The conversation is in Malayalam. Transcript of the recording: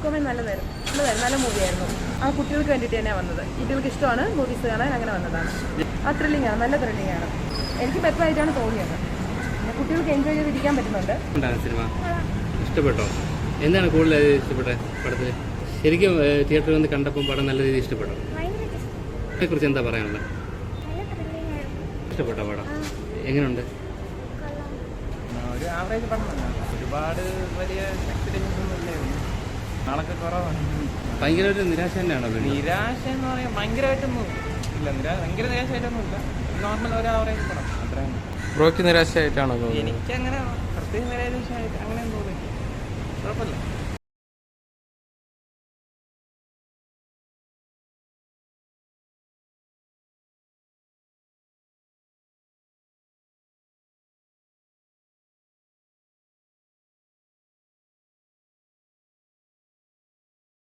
അക്വാമാൻ നല്ലതായിരുന്നു, നല്ല മൂവിയായിരുന്നു. ആ കുട്ടികൾക്ക് വേണ്ടിയിട്ട് തന്നെയാണ് വന്നത്. കുട്ടികൾക്ക് ഇഷ്ടമാണ് മൂവീസ് കാണാൻ, അങ്ങനെ വന്നതാണ്. ആ ത്രില്ലിംഗ് ആണ്, നല്ല ത്രില്ലിംഗ് ആണ്. എനിക്ക് ബെറ്റർ ആയിട്ടാണ് തോന്നിയത്. കുട്ടികൾക്ക് എൻജോയ് ചെയ്തിരിക്കാൻ പറ്റുന്നുണ്ട്. സിനിമ ഇഷ്ടപ്പെട്ടോ? എന്താണ് കൂടുതൽ ഇഷ്ടപ്പെട്ടത് പടത്തിൽ? ശരിക്കും തിയേറ്ററിൽ വന്ന് കണ്ടപ്പോൾ പടം നല്ല രീതിയിൽ ഇഷ്ടപ്പെട്ടോ? അതിനെക്കുറിച്ച് എന്താ പറയാനുള്ളത്? ഇഷ്ടപ്പെട്ടോ പടം? എങ്ങനെയുണ്ട്? ഒരു ആവറേജ് പടം തന്നെ, ഒരുപാട് വലിയ എക്സ്പീരിയൻസ് ഒന്നും ഇല്ലായിരുന്നു. നാളൊക്കെ കുറവാണ്. ഭയങ്കര ഒരു നിരാശ തന്നെയാണോ? നിരാശ എന്ന് പറയാൻ ഭയങ്കരമായിട്ടൊന്നും ഇല്ല, ഭയങ്കര നിരാശയായിട്ടൊന്നും ഇല്ല. നോർമൽ ഒരു ആവറേജ് പടം അത്രയാണ്. ബ്രോയ്ക്ക് നിരാശയായിട്ടാണോ? എനിക്കങ്ങനെ പ്രത്യേകിച്ച് നിരാശയായിട്ട് അങ്ങനെയൊന്നും തോന്നില്ല, കുഴപ്പമില്ല.